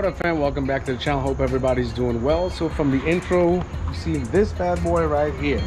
What up, fam? Welcome back to the channel. Hope everybody's doing well. So from the intro, you see this bad boy right here.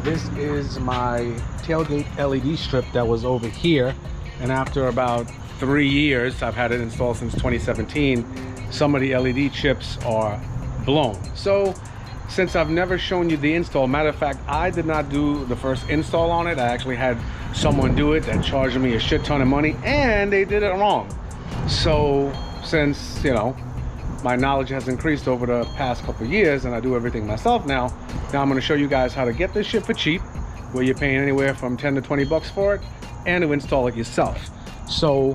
This is my tailgate LED strip that was over here, and after about 3 years, I've had it installed since 2017, some of the LED chips are blown. So since I've never shown you the install, matter of fact, I did not do the first install on it. I actually had someone do it that charged me a shit ton of money, and they did it wrong. So since, you know, my knowledge has increased over the past couple of years and I do everything myself now I'm going to show you guys how to get this shit for cheap, where you're paying anywhere from 10 to 20 bucks for it, and to install it yourself. So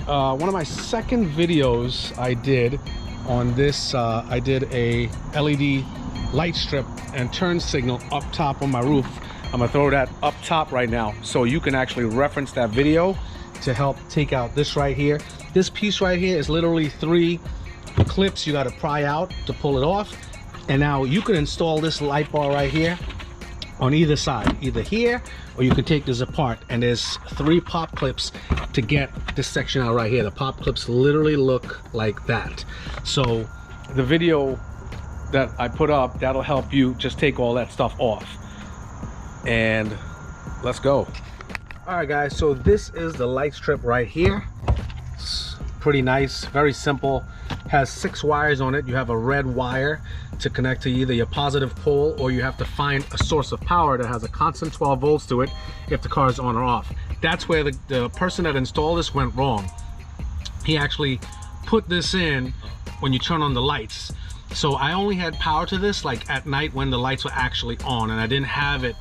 one of my second videos I did on this, I did a LED light strip and turn signal up top on my roof. I'm gonna throw that up top right now so you can actually reference that video to help take out this right here. This piece right here is literally 3 clips you got to pry out to pull it off, and now you can install this light bar right here on either side, either here, or you can take this apart, and there's 3 pop clips to get this section out right here. The pop clips literally look like that. So the video that I put up, that'll help you just take all that stuff off, and let's go. All right guys, so this is the light strip right here. It's pretty nice, very simple. Has 6 wires on it. You have a red wire to connect to either your positive pole, or you have to find a source of power that has a constant 12 volts to it if the car is on or off. That's where the person that installed this went wrong. He actually put this in when you turn on the lights. So I only had power to this like at night when the lights were actually on, and I didn't have it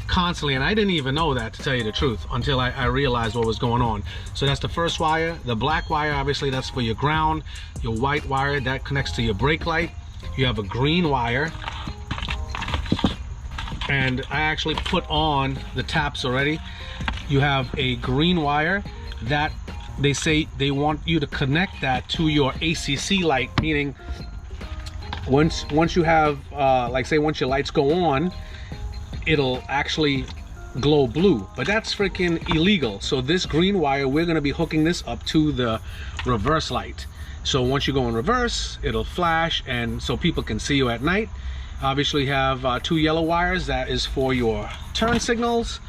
constantly, and I didn't even know that, to tell you the truth, until I realized what was going on. So that's the first wire. The black wire, obviously, that's for your ground. Your white wire, that connects to your brake light. You have a green wire, and I actually put on the taps already. You have a green wire that they say they want you to connect that to your ACC light, meaning once you have like, say, once your lights go on, it'll actually glow blue, but that's freaking illegal. So this green wire, we're going to be hooking this up to the reverse light. So once you go in reverse, it'll flash, and so people can see you at night. Obviously you have 2 yellow wires, that is for your turn signals,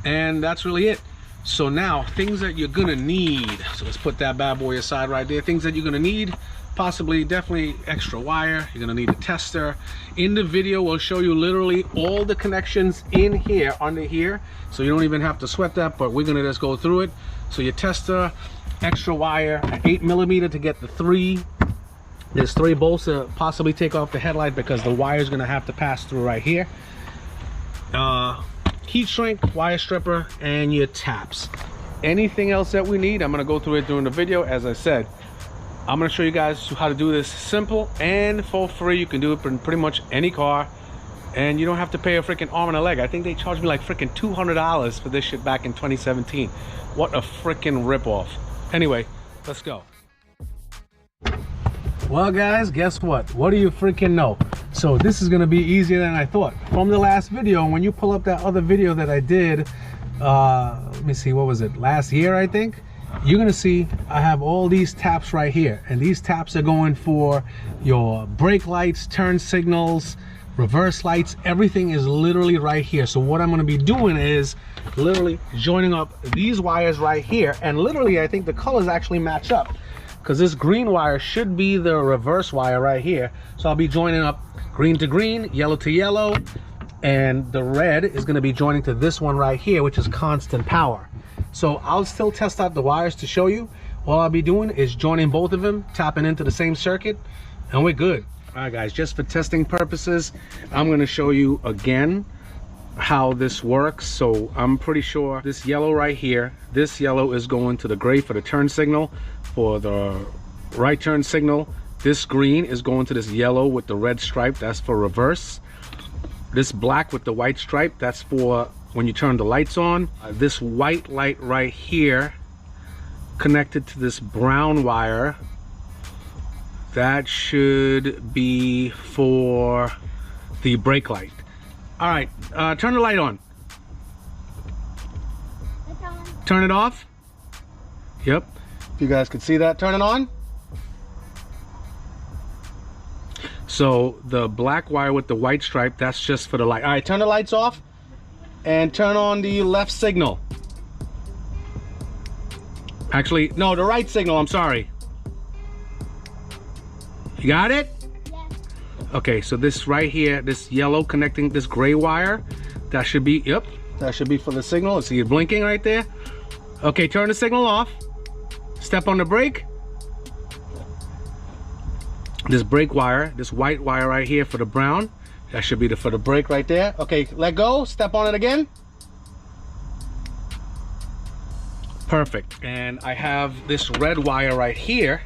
and that's really it. So now things that you're gonna need, so let's put that bad boy aside right there. Things that you're gonna need: possibly, definitely extra wire. You're gonna need a tester. In the video, we'll show you literally all the connections in here, under here, so you don't even have to sweat that, but we're gonna just go through it. So your tester, extra wire, 8mm to get the 3. There's 3 bolts to possibly take off the headlight because the wire is gonna have to pass through right here. Heat shrink, wire stripper, and your taps. Anything else that we need, I'm gonna go through it during the video. As I said, I'm gonna show you guys how to do this simple and for free. You can do it in pretty much any car, and you don't have to pay a freaking arm and a leg. I think they charged me like freaking $200 for this shit back in 2017. What a freaking ripoff. Anyway, let's go. Well guys, guess what? What do you freaking know? So this is gonna be easier than I thought. From the last video, when you pull up that other video that I did, let me see, what was it, last year I think? You're gonna see I have all these taps right here, and these taps are going for your brake lights, turn signals, reverse lights. Everything is literally right here. So what I'm gonna be doing is literally joining up these wires right here, and literally I think the colors actually match up, because this green wire should be the reverse wire right here. So I'll be joining up green to green, yellow to yellow, and the red is going to be joining to this one right here, which is constant power. So I'll still test out the wires to show you. All I'll be doing is joining both of them, tapping into the same circuit, and we're good. All right guys, just for testing purposes, I'm going to show you again how this works. So I'm pretty sure this yellow right here, this yellow is going to the gray for the turn signal. For the right turn signal, this green is going to this yellow with the red stripe, that's for reverse. This black with the white stripe, that's for when you turn the lights on. This white light right here connected to this brown wire, that should be for the brake light. All right, turn the light on. It's on. Turn it off. Yep. If you guys could see that, turn it on. So the black wire with the white stripe, that's just for the light. All right, turn the lights off and turn on the left signal. Actually, no, the right signal, I'm sorry. You got it? Yeah. Okay, so this right here, this yellow connecting this gray wire, that should be, yep, that should be for the signal. See it blinking right there? Okay, turn the signal off. Step on the brake. This brake wire, this white wire right here for the brown, that should be for the brake right there. Okay, let go, step on it again. Perfect. And I have this red wire right here.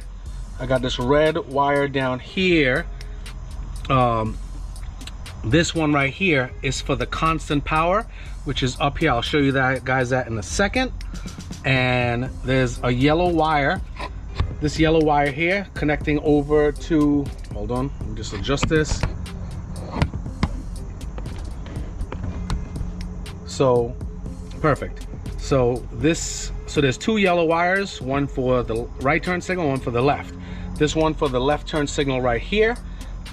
I got this red wire down here. This one right here is for the constant power, which is up here. I'll show you that, guys, that in a second. And there's a yellow wire, this yellow wire here connecting over to, hold on, let me just adjust this. So perfect. So there's two yellow wires, one for the right turn signal, one for the left. This one for the left turn signal right here,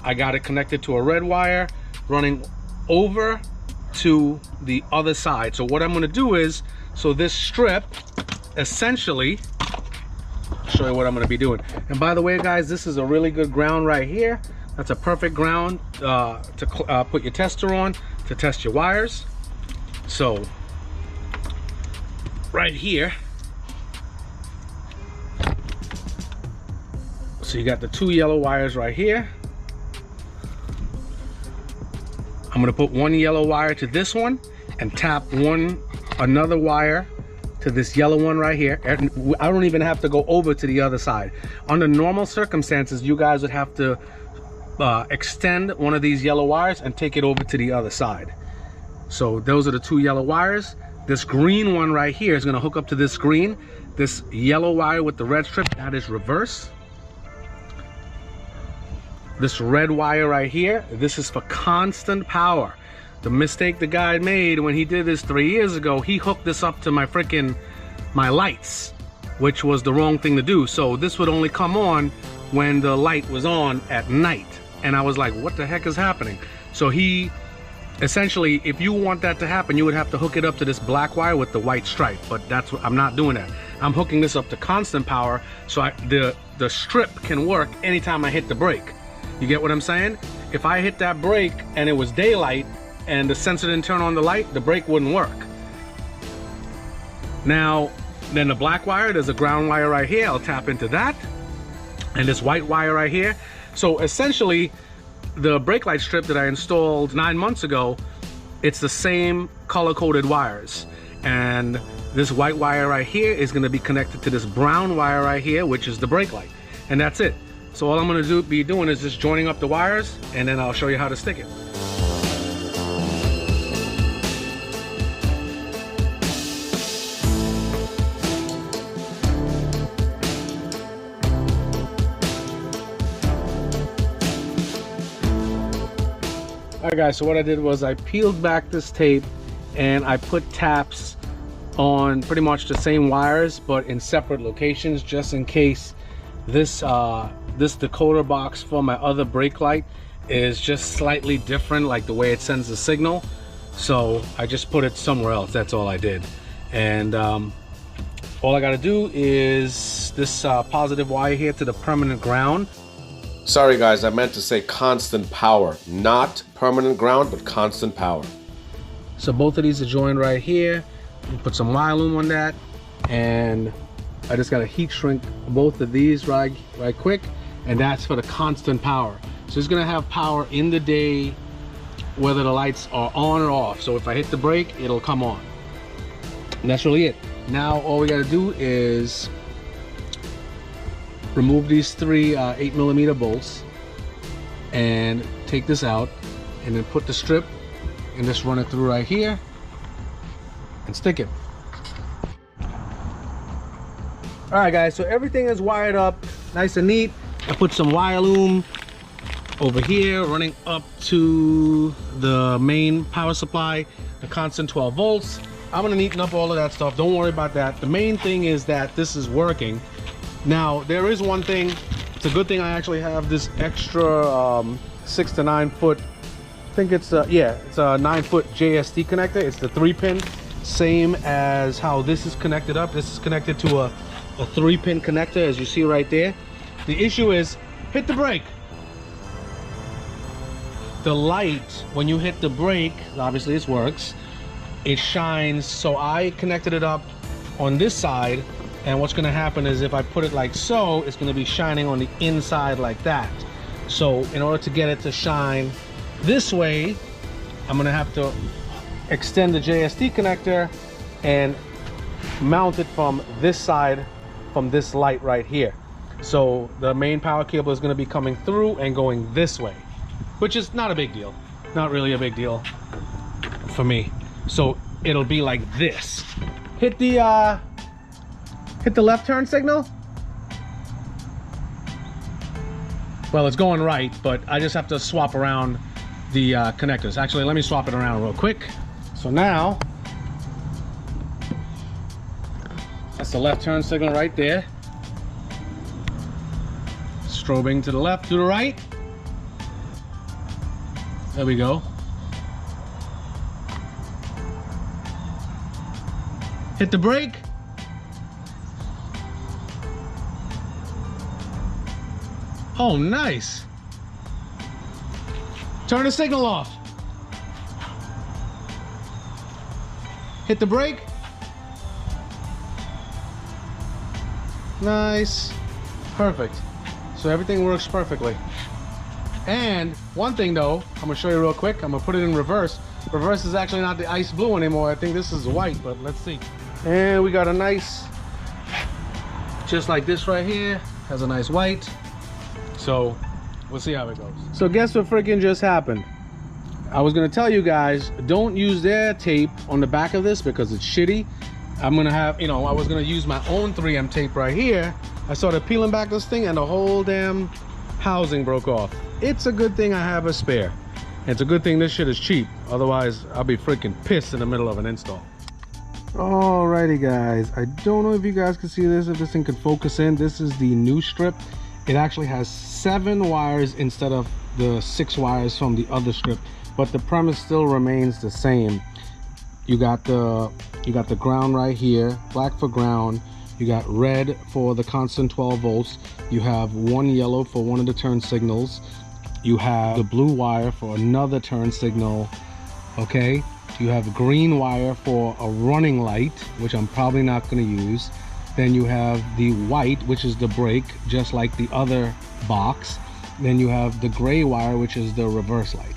I got it connected to a red wire running over to the other side. So what I'm going to do is, so this strip essentially, I'll show you what I'm going to be doing. And by the way, guys, this is a really good ground right here. That's a perfect ground to put your tester on to test your wires. So right here, so you got the two yellow wires right here. I'm gonna put one yellow wire to this one and tap another wire to this yellow one right here. And I don't even have to go over to the other side. Under normal circumstances, you guys would have to extend one of these yellow wires and take it over to the other side. So those are the two yellow wires. This green one right here is gonna hook up to this green. This yellow wire with the red strip, that is reverse. This red wire right here, this is for constant power. The mistake the guy made when he did this 3 years ago, he hooked this up to my lights, which was the wrong thing to do. So this would only come on when the light was on at night. And I was like, what the heck is happening? So he, essentially, if you want that to happen, you would have to hook it up to this black wire with the white stripe. But that's what I'm not doing that. I'm hooking this up to constant power, so the strip can work anytime I hit the brake. You get what I'm saying? If I hit that brake and it was daylight and the sensor didn't turn on the light, the brake wouldn't work. Now, then the black wire, there's a ground wire right here. I'll tap into that. And this white wire right here. So essentially, the brake light strip that I installed 9 months ago, it's the same color-coded wires. And this white wire right here is gonna be connected to this brown wire right here, which is the brake light. And that's it. So all I'm gonna be doing is just joining up the wires, and then I'll show you how to stick it. Alright guys, so what I did was I peeled back this tape and I put taps on pretty much the same wires but in separate locations, just in case this decoder box for my other brake light is just slightly different, like the way it sends the signal. So I just put it somewhere else. That's all I did. And all I got to do is this positive wire here to the permanent ground. Sorry guys, I meant to say constant power, not permanent ground, but constant power. So both of these are joined right here. You put some wire loom on that, and I just got to heat shrink both of these right quick, and that's for the constant power. So it's gonna have power in the day, whether the lights are on or off. So if I hit the brake, it'll come on. And that's really it. Now all we gotta do is remove these three 8mm bolts and take this out, and then put the strip and just run it through right here and stick it. All right guys, so everything is wired up nice and neat. I put some wire loom over here running up to the main power supply, the constant 12 volts. I'm gonna neaten up all of that stuff. Don't worry about that. The main thing is that this is working. Now, there is one thing It's a good thing I actually have this extra 6 to 9 foot, I think it's yeah, it's a 9-foot JST connector. It's the 3-pin, same as how this is connected up. This is connected to a 3-pin connector, as you see right there. The issue is, hit the brake. The light, when you hit the brake, obviously this works, it shines. So I connected it up on this side, and what's going to happen is if I put it like so, it's going to be shining on the inside like that. So in order to get it to shine this way, I'm going to have to extend the JST connector and mount it from this side, from this light right here. So the main power cable is going to be coming through and going this way, which is not a big deal. Not really a big deal for me. So it'll be like this. Hit the left turn signal. Well, it's going right, but I just have to swap around the connectors. Actually, let me swap it around real quick. So now, that's the left turn signal right there. Strobing to the left, to the right. There we go. Hit the brake. Oh, nice. Turn the signal off. Hit the brake. Nice. Perfect. So everything works perfectly. And one thing though, I'm gonna show you real quick. I'm gonna put it in reverse. Reverse is actually not the ice blue anymore. I think this is white, but let's see. And we got a nice, just like this right here, has a nice white. So we'll see how it goes. So guess what freaking just happened? I was gonna tell you guys, don't use their tape on the back of this because it's shitty. I'm gonna have, you know, I was gonna use my own 3M tape right here. I started peeling back this thing and the whole damn housing broke off. It's a good thing I have a spare. It's a good thing this shit is cheap. Otherwise, I'll be freaking pissed in the middle of an install. Alrighty guys, I don't know if you guys can see this, if this thing can focus in. This is the new strip. It actually has 7 wires instead of the 6 wires from the other strip, but the premise still remains the same. You got the ground right here, black for ground. You got red for the constant 12 volts. You have one yellow for one of the turn signals. You have the blue wire for another turn signal. Okay, you have green wire for a running light, which I'm probably not going to use. Then you have the white, which is the brake, just like the other box. Then you have the gray wire, which is the reverse light.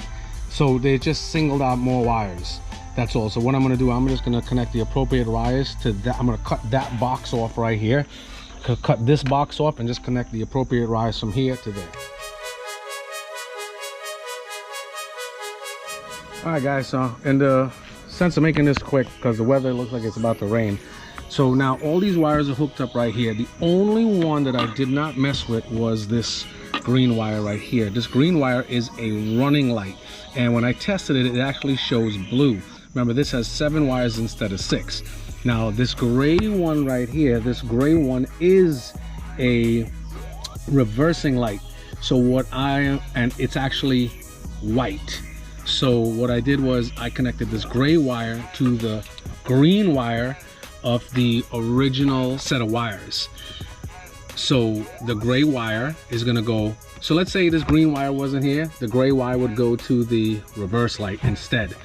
So they just singled out more wires. That's all. So what I'm going to do, I'm just going to connect the appropriate wires to that. I'm going to cut that box off right here. Cut this box off and just connect the appropriate wires from here to there. All right, guys. So in the sense of making this quick, because the weather looks like it's about to rain. So now all these wires are hooked up right here. The only one that I did not mess with was this green wire right here. This green wire is a running light. And when I tested it, it actually shows blue. Remember, this has 7 wires instead of 6. Now, this gray one right here, this gray one is a reversing light. So and it's actually white. So what I did was I connected this gray wire to the green wire of the original set of wires. So the gray wire is gonna go, so let's say this green wire wasn't here, the gray wire would go to the reverse light instead.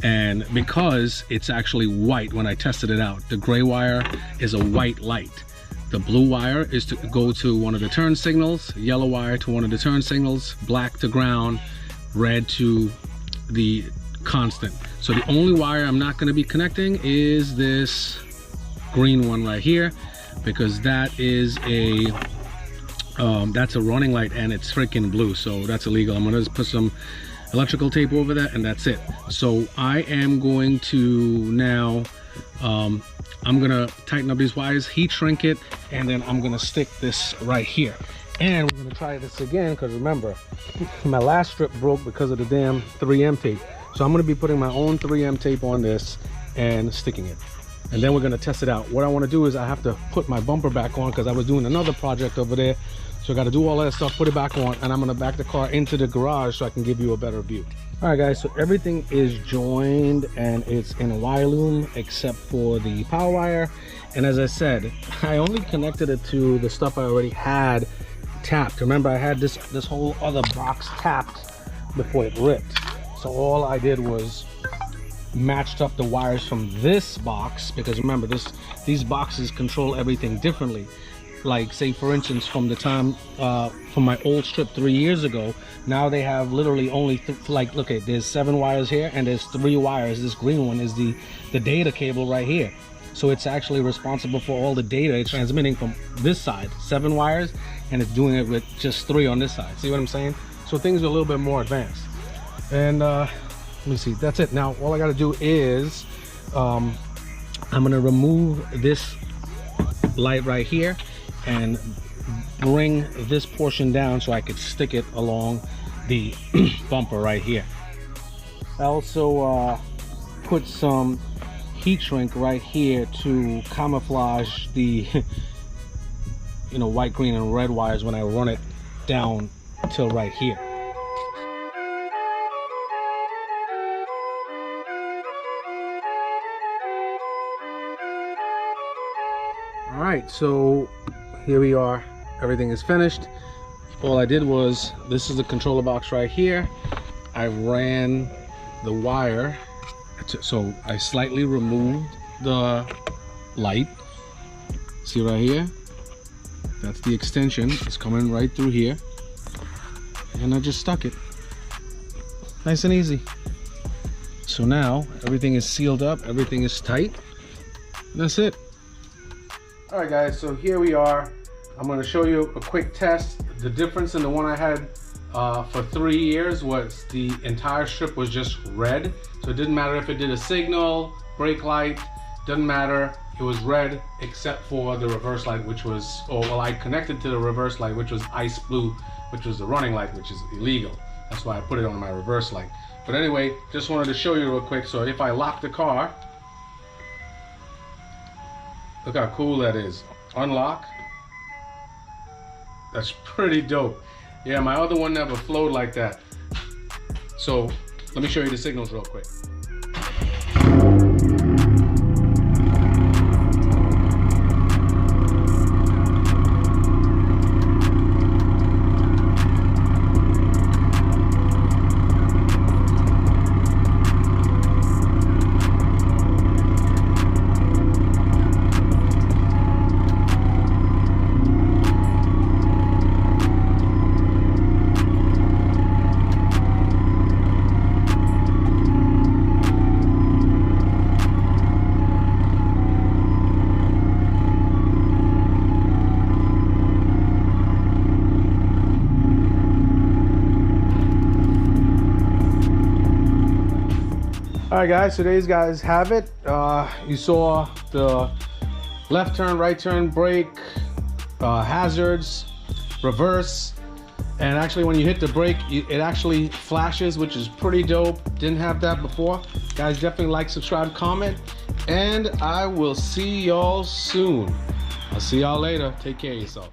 And because it's actually white when I tested it out, the gray wire is a white light. The blue wire is to go to one of the turn signals, yellow wire to one of the turn signals, black to ground, red to the constant. So the only wire I'm not going to be connecting is this green one right here, because that is a that's a running light and it's freaking blue, so that's illegal. I'm going to just put some electrical tape over that and that's it. So I am going to now I'm gonna tighten up these wires, heat shrink it, and then I'm gonna stick this right here. And we're gonna try this again, because remember, my last strip broke because of the damn 3M tape. So I'm gonna be putting my own 3M tape on this and sticking it. And then we're gonna test it out. What I wanna do is I have to put my bumper back on because I was doing another project over there. So So I got to do all that stuff, put it back on, and I'm going to back the car into the garage so I can give you a better view. All right, guys, so everything is joined and it's in a wire loom except for the power wire. And as I said, I only connected it to the stuff I already had tapped. Remember, I had this whole other box tapped before it ripped. So all I did was matched up the wires from this box, because remember, these boxes control everything differently. Like, say for instance, from the time from my old strip 3 years ago, now they have literally only like, look at, there's 7 wires here and there's 3 wires. This green one is the data cable right here. So it's actually responsible for all the data. It's transmitting from this side, 7 wires, and it's doing it with just 3 on this side. See what I'm saying? So things are a little bit more advanced. And let me see, that's it. Now all I got to do is I'm going to remove this light right here and bring this portion down so I could stick it along the bumper right here. I also put some heat shrink right here to camouflage the white, green, and red wires when I run it down till right here. All right, so here we are. Everything is finished. All I did was, this is the controller box right here. I ran the wire, so I slightly removed the light. See right here? That's the extension. It's coming right through here. And I just stuck it. Nice and easy. So now everything is sealed up, everything is tight. That's it. All right, guys, so here we are. I'm going to show you a quick test. The difference in the one I had for 3 years was the entire strip was just red. So it didn't matter if it did a signal, brake light, doesn't matter. It was red except for the reverse light, which was, I connected to the reverse light, which was ice blue, which was the running light, which is illegal. That's why I put it on my reverse light. But anyway, just wanted to show you real quick. So if I lock the car, look how cool that is. Unlock. That's pretty dope. Yeah, my other one never flowed like that. So let me show you the signals real quick. All right, guys, so these guys have it. You saw the left turn, right turn, brake, hazards, reverse, and actually when you hit the brake, it actually flashes, which is pretty dope. Didn't have that before. Guys, definitely like, subscribe, comment, and I will see y'all soon. I'll see y'all later. Take care of yourself.